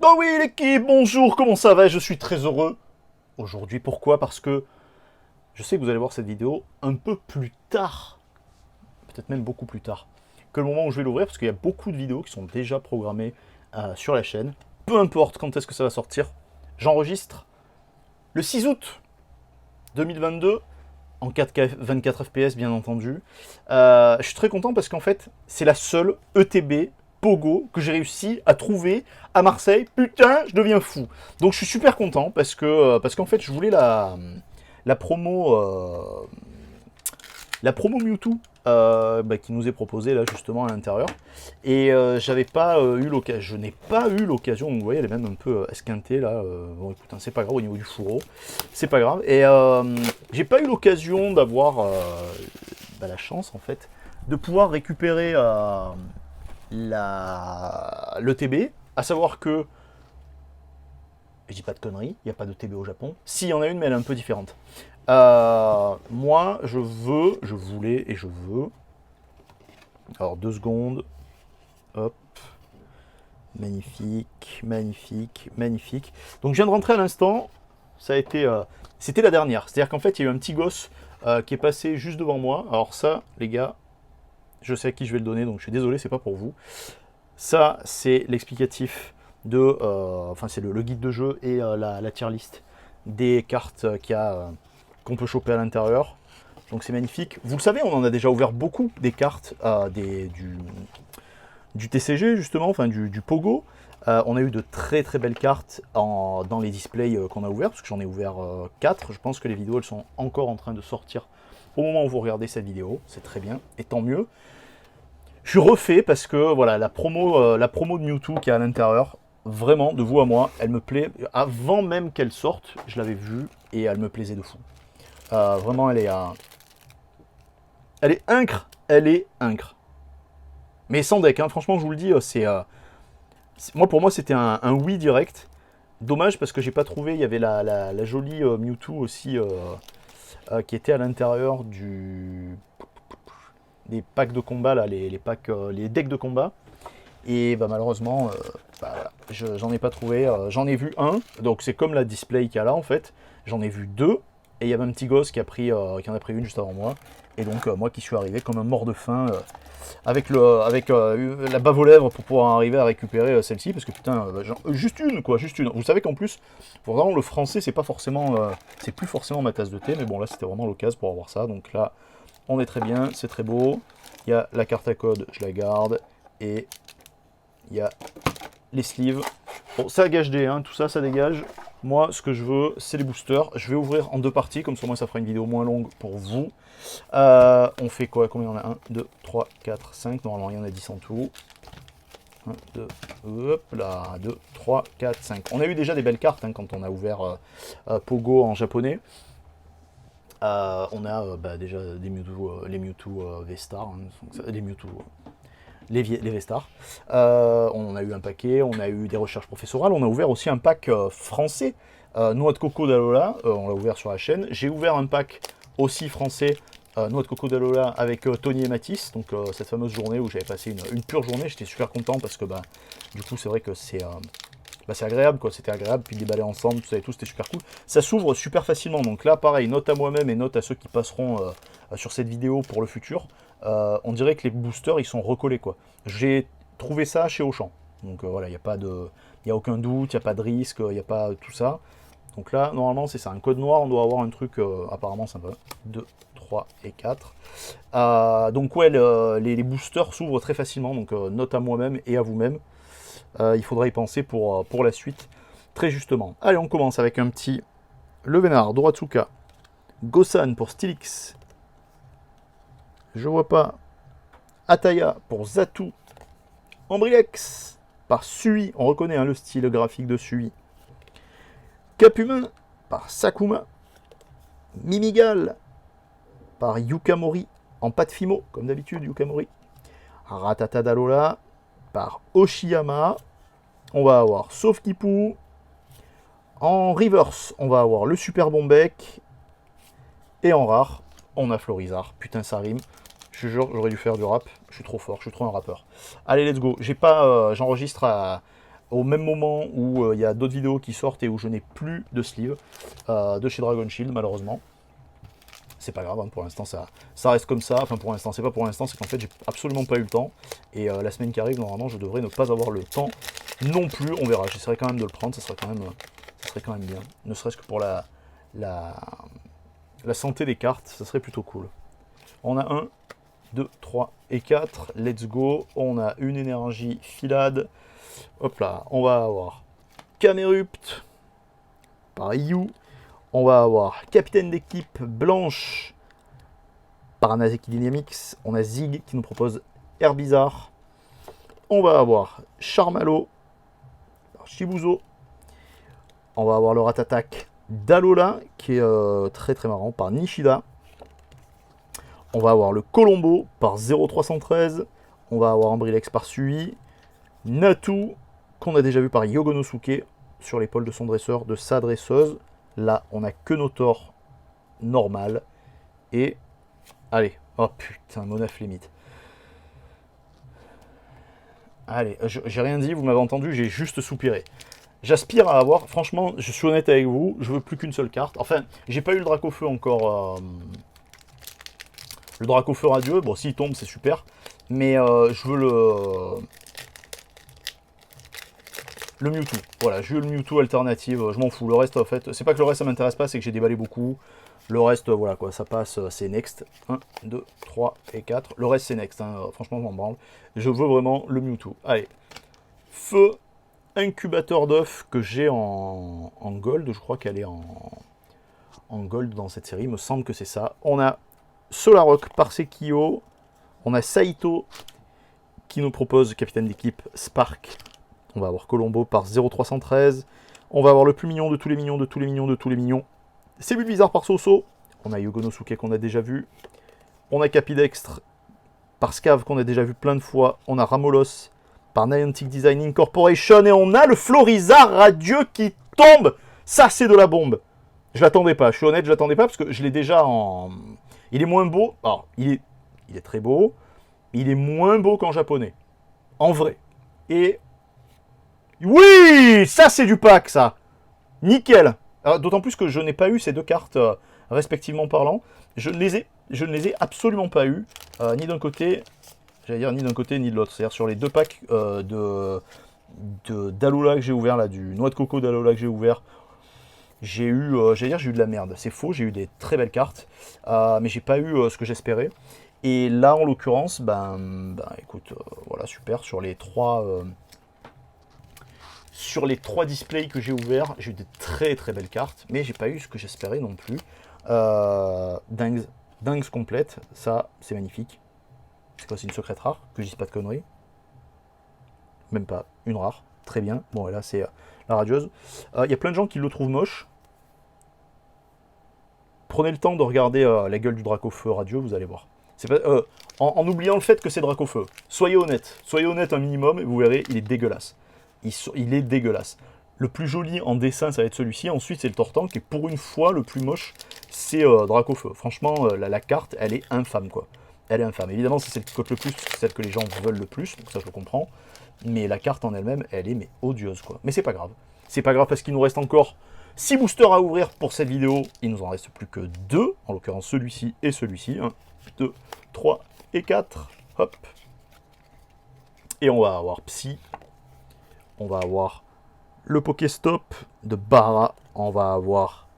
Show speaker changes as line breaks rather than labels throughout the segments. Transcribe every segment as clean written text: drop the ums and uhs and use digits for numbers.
Oh oui l'équipe, bonjour, comment ça va? Je suis très heureux aujourd'hui. Pourquoi? Parce que je sais que vous allez voir cette vidéo un peu plus tard, peut-être même beaucoup plus tard, que le moment où je vais l'ouvrir, parce qu'il y a beaucoup de vidéos qui sont déjà programmées sur la chaîne. Peu importe quand est-ce que ça va sortir, j'enregistre le 6 août 2022, en 4K 24 FPS bien entendu. Je suis très content parce qu'en fait, c'est la seule ETB Pogo que j'ai réussi à trouver à Marseille. Putain, je deviens fou. Donc je suis super content parce qu'en fait, je voulais la promo la promo Mewtwo qui nous est proposée là justement à l'intérieur. Et j'avais pas eu l'occasion, je n'ai pas eu l'occasion, vous voyez elle est même un peu esquintée là, bon écoute, hein, c'est pas grave au niveau du fourreau, c'est pas grave. Et j'ai pas eu l'occasion d'avoir la chance en fait de pouvoir récupérer l'ETB, à savoir que, je dis pas de conneries, il n'y a pas de TB au Japon. Si, il y en a une, mais elle est un peu différente. Moi, je voulais et je veux. Alors, 2 secondes. Hop. Magnifique, magnifique, magnifique. Donc, je viens de rentrer à l'instant. Ça a été. C'était la dernière. C'est-à-dire qu'en fait, il y a eu un petit gosse qui est passé juste devant moi. Alors, ça, les gars, je sais à qui je vais le donner, donc je suis désolé, c'est pas pour vous. Ça, c'est l'explicatif de. Enfin, c'est le guide de jeu et la tier list des cartes qu'on peut choper à l'intérieur. Donc c'est magnifique. Vous le savez, on en a déjà ouvert beaucoup des cartes du TCG, justement, enfin du Pogo. On a eu de très très belles cartes dans les displays qu'on a ouverts, parce que j'en ai ouvert 4. Je pense que les vidéos, elles sont encore en train de sortir au moment où vous regardez cette vidéo. C'est très bien, et tant mieux. Je suis refait parce que voilà, la promo de Mewtwo qui est à l'intérieur, vraiment, de vous à moi, elle me plaît. Avant même qu'elle sorte, je l'avais vue et elle me plaisait de fou. Vraiment, elle est incre. Elle est incre. Mais sans deck, hein, franchement, je vous le dis, pour moi, c'était un oui direct. Dommage parce que j'ai pas trouvé, il y avait la jolie Mewtwo aussi qui était à l'intérieur des packs de combat, là, les decks de combat. Et malheureusement, voilà, j'en ai pas trouvé. J'en ai vu un, donc c'est comme la display qu'il y a là en fait. J'en ai vu 2, et il y avait un petit gosse qui en a pris une juste avant moi. Et donc moi qui suis arrivé comme un mort de faim avec la bave aux lèvres pour pouvoir arriver à récupérer celle-ci, parce que putain, juste une quoi, juste une. Vous savez qu'en plus, vraiment le français c'est pas forcément, c'est plus forcément ma tasse de thé, mais bon là c'était vraiment l'occasion pour avoir ça. Donc là, on est très bien, c'est très beau. Il y a la carte à code, je la garde, et il y a les sleeves. Bon, ça gage des, hein, tout ça, ça dégage. Moi, ce que je veux, c'est les boosters. Je vais ouvrir en 2 parties, comme ça, moi, ça fera une vidéo moins longue pour vous. On fait quoi? Combien on a? 1, 2, 3, 4, 5. Normalement, il y en a 10 en tout. 1, 2, hop là, 2, 3, 4, 5. On a eu déjà des belles cartes hein, quand on a ouvert Pogo en japonais. On a déjà des Mewtwo, les Mewtwo V-Star, hein, les Mewtwo... les V-Stars. On en a eu un paquet, on a eu des recherches professorales, on a ouvert aussi un pack français, Noix de Coco d'Alola, on l'a ouvert sur la chaîne. J'ai ouvert un pack aussi français, Noix de Coco d'Alola, avec Tony et Matisse, donc cette fameuse journée où j'avais passé une pure journée. J'étais super content parce que du coup c'est vrai que c'est agréable, quoi. C'était agréable, puis déballer ensemble, tout ça et tout, c'était super cool. Ça s'ouvre super facilement, donc là pareil, note à moi-même et note à ceux qui passeront sur cette vidéo pour le futur. On dirait que les boosters ils sont recollés quoi. J'ai trouvé ça chez Auchan, donc voilà, il n'y a aucun doute, il n'y a pas de risque, il n'y a pas tout ça. Donc là normalement c'est ça, un code noir, on doit avoir un truc apparemment sympa. 2, 3 et 4. Donc ouais, les boosters s'ouvrent très facilement, donc note à moi-même et à vous-même. Il faudra y penser pour la suite, très justement. Allez, on commence avec un petit Levenard, Doratsuka, Gosan pour Stylix. Je vois pas. Ataya pour Zatu. Ambriex par Sui. On reconnaît hein, le style graphique de Sui. Capumin par Sakuma. Mimigal par Yukamori en pâte Fimo, comme d'habitude, Yukamori. Ratata Dalola par Oshiyama. On va avoir Sauf Kipu. En reverse, on va avoir le Super Bombec. Et en rare, on a Florizard. Putain, ça rime. Je te jure, j'aurais dû faire du rap. Je suis trop fort, je suis trop un rappeur. Allez, let's go. J'enregistre au même moment où il y a d'autres vidéos qui sortent et où je n'ai plus de sleeve de chez Dragon Shield, malheureusement. C'est pas grave, hein, pour l'instant ça reste comme ça. Enfin, pour l'instant, c'est pas pour l'instant, c'est qu'en fait j'ai absolument pas eu le temps. Et la semaine qui arrive, normalement, je devrais ne pas avoir le temps non plus. On verra, j'essaierai quand même de le prendre, ça serait quand même bien. Ne serait-ce que pour la santé des cartes, ça serait plutôt cool. On a 1, 2, 3 et 4. Let's go. On a une énergie filade. Hop là, on va avoir Camerupt par Yu. On va avoir capitaine d'équipe blanche par Naseki Dynamics. On a Zig qui nous propose Herbizarre. On va avoir Charmalo par Shibuzo. On va avoir le Ratatak d'Alola qui est très très marrant par Nishida. On va avoir le Colombo par 0313. On va avoir Ambrilex par Sui. Natu qu'on a déjà vu par Yogonosuke sur l'épaule de son dresseur, de sa dresseuse. Là, on a que nos torts normal. Et, allez, oh putain, Monaf limite. Allez, j'ai rien dit, vous m'avez entendu, j'ai juste soupiré. J'aspire à avoir, franchement, je suis honnête avec vous, je veux plus qu'une seule carte. Enfin, j'ai pas eu le Dracofeu encore. Le Dracofeu radieux, bon, s'il tombe, c'est super. Mais je veux le Mewtwo. Voilà, j'ai eu le Mewtwo alternative, je m'en fous. Le reste, en fait, c'est pas que le reste ça m'intéresse pas, c'est que j'ai déballé beaucoup. Le reste, voilà quoi, ça passe, c'est next. 1, 2, 3 et 4. Le reste, c'est next, hein. Franchement, je m'en branle. Je veux vraiment le Mewtwo. Allez. Feu, incubateur d'œufs que j'ai en gold. Je crois qu'elle est en gold dans cette série, il me semble que c'est ça. On a Solarok par Sekio. On a Saito qui nous propose capitaine d'équipe Spark. On va avoir Colombo par 0313. On va avoir le plus mignon de tous les mignons, de tous les mignons, de tous les mignons. C'est bizarre par Soso. On a Yogonosuke qu'on a déjà vu. On a Capidextre par Scav qu'on a déjà vu plein de fois. On a Ramolos par Niantic Design Incorporation. Et on a le Florizard radieux qui tombe. Ça, c'est de la bombe. Je l'attendais pas. Je suis honnête, je l'attendais pas parce que je l'ai déjà en... Il est moins beau. Alors, il est très beau. Il est moins beau qu'en japonais. En vrai. Et... Oui, ça c'est du pack, ça. Nickel. D'autant plus que je n'ai pas eu ces deux cartes, respectivement parlant. Je ne les ai absolument pas eu, ni d'un côté, j'allais dire ni d'un côté ni de l'autre. C'est-à-dire sur les deux packs d'Alola que j'ai ouvert, là, du noix de coco d'Alola que j'ai ouvert, j'ai eu, j'ai eu de la merde. C'est faux, j'ai eu des très belles cartes, mais j'ai pas eu ce que j'espérais. Et là, en l'occurrence, écoute, voilà, super, sur les trois displays que j'ai ouverts, j'ai eu de très très belles cartes, mais j'ai pas eu ce que j'espérais non plus. Dingues complète, ça c'est magnifique. C'est quoi, c'est une secrète rare, que je dise pas de conneries. Même pas, une rare, très bien. Bon, et là c'est la radieuse. Il y a plein de gens qui le trouvent moche. Prenez le temps de regarder la gueule du Dracofeu radieux, vous allez voir. C'est pas, en oubliant le fait que c'est Dracofeu. Soyez honnête un minimum, et vous verrez, il est dégueulasse. Il est dégueulasse. Le plus joli en dessin, ça va être celui-ci. Ensuite, c'est le Tortank. Et pour une fois, le plus moche, c'est Dracofeu. Franchement, la carte, elle est infâme, quoi. Elle est infâme. Évidemment, c'est celle qui cote le plus, c'est celle que les gens veulent le plus. Donc ça, je le comprends. Mais la carte en elle-même, elle est odieuse, quoi. Mais c'est pas grave. C'est pas grave parce qu'il nous reste encore 6 boosters à ouvrir pour cette vidéo. Il nous en reste plus que 2. En l'occurrence, celui-ci et celui-ci. 1, 2, 3 et 4. Hop. Et on va avoir Psy. On va avoir le Pokéstop de Bara. On va avoir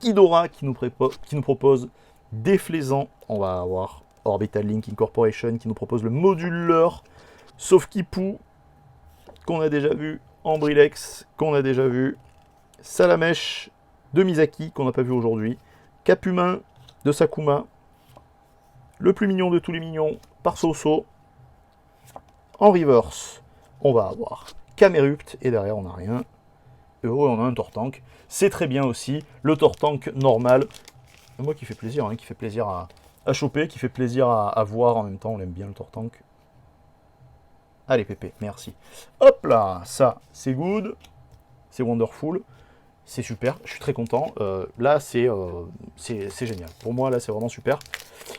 Ghidorah qui nous propose Déflaisant. On va avoir Orbital Link Incorporation qui nous propose le moduleur. Sauf Kipu, qu'on a déjà vu. Ambrilex, qu'on a déjà vu. Salamèche de Misaki, qu'on n'a pas vu aujourd'hui. Capumain de Sakuma. Le plus mignon de tous les mignons par Soso. En reverse, on va avoir Camerupt, et derrière on n'a rien. Et oh, on a un Tortank. C'est très bien aussi. Le Tortank normal. Moi qui fait plaisir, hein, qui fait plaisir à choper, qui fait plaisir à voir en même temps. On aime bien le Tortank. Allez Pépé, merci. Hop là, ça c'est good. C'est wonderful. C'est super, je suis très content. Là c'est génial. Pour moi là c'est vraiment super.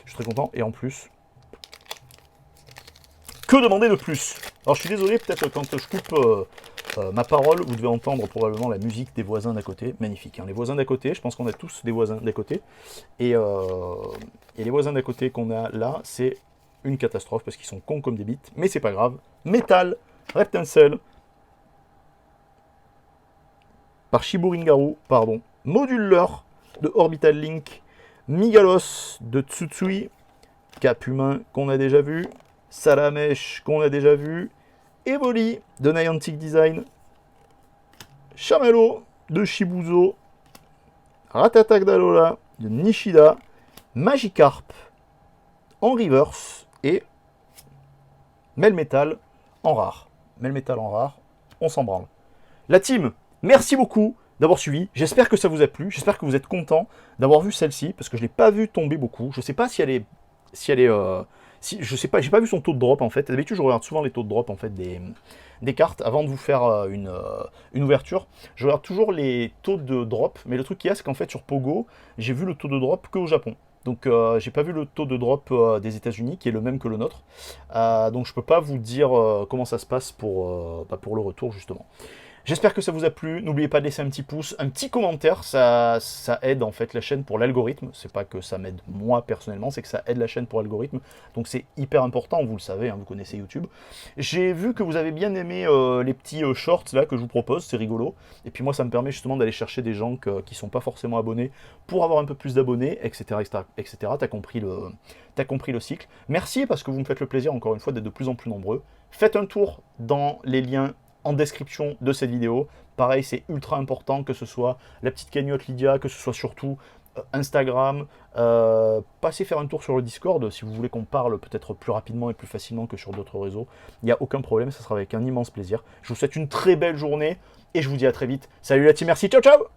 Je suis très content. Et en plus... Que demander de plus? Alors je suis désolé, peut-être quand je coupe ma parole, vous devez entendre probablement la musique des voisins d'à côté. Magnifique, hein. Les voisins d'à côté, je pense qu'on a tous des voisins d'à côté. Et les voisins d'à côté qu'on a là, c'est une catastrophe parce qu'ils sont cons comme des bites. Mais c'est pas grave. Metal, Reptincel, par Shiburingaru, pardon. Moduleur de Orbital Link. Migalos de Tsutsui. Cap humain qu'on a déjà vu. Salamesh qu'on a déjà vu. Evoli de Niantic Design. Chamelo de Shibuzo. Ratatak d'Alola de Nishida. Magikarp en reverse. Et Melmetal en rare. Melmetal en rare, on s'en branle. La team, merci beaucoup d'avoir suivi. J'espère que ça vous a plu. J'espère que vous êtes content d'avoir vu celle-ci, parce que je ne l'ai pas vue tomber beaucoup. Je ne sais pas si elle est... je sais pas, j'ai pas vu son taux de drop en fait. D'habitude, je regarde souvent les taux de drop en fait des cartes avant de vous faire une ouverture. Je regarde toujours les taux de drop, mais le truc qu'il y a, c'est qu'en fait sur Pogo, j'ai vu le taux de drop qu'au Japon. Donc j'ai pas vu le taux de drop des États-Unis qui est le même que le nôtre. Donc je peux pas vous dire comment ça se passe pour le retour justement. J'espère que ça vous a plu. N'oubliez pas de laisser un petit pouce, un petit commentaire. Ça aide en fait la chaîne pour l'algorithme. C'est pas que ça m'aide moi personnellement, c'est que ça aide la chaîne pour l'algorithme. Donc c'est hyper important, vous le savez, hein, vous connaissez YouTube. J'ai vu que vous avez bien aimé les petits shorts là que je vous propose, c'est rigolo. Et puis moi ça me permet justement d'aller chercher des gens qui sont pas forcément abonnés pour avoir un peu plus d'abonnés, etc. etc. T'as compris le cycle. Merci parce que vous me faites le plaisir encore une fois d'être de plus en plus nombreux. Faites un tour dans les liens en description de cette vidéo. Pareil, c'est ultra important que ce soit la petite cagnotte Lydia, que ce soit surtout Instagram. Passez faire un tour sur le Discord si vous voulez qu'on parle peut-être plus rapidement et plus facilement que sur d'autres réseaux. Il n'y a aucun problème, ça sera avec un immense plaisir. Je vous souhaite une très belle journée et je vous dis à très vite. Salut la team, merci, ciao ciao.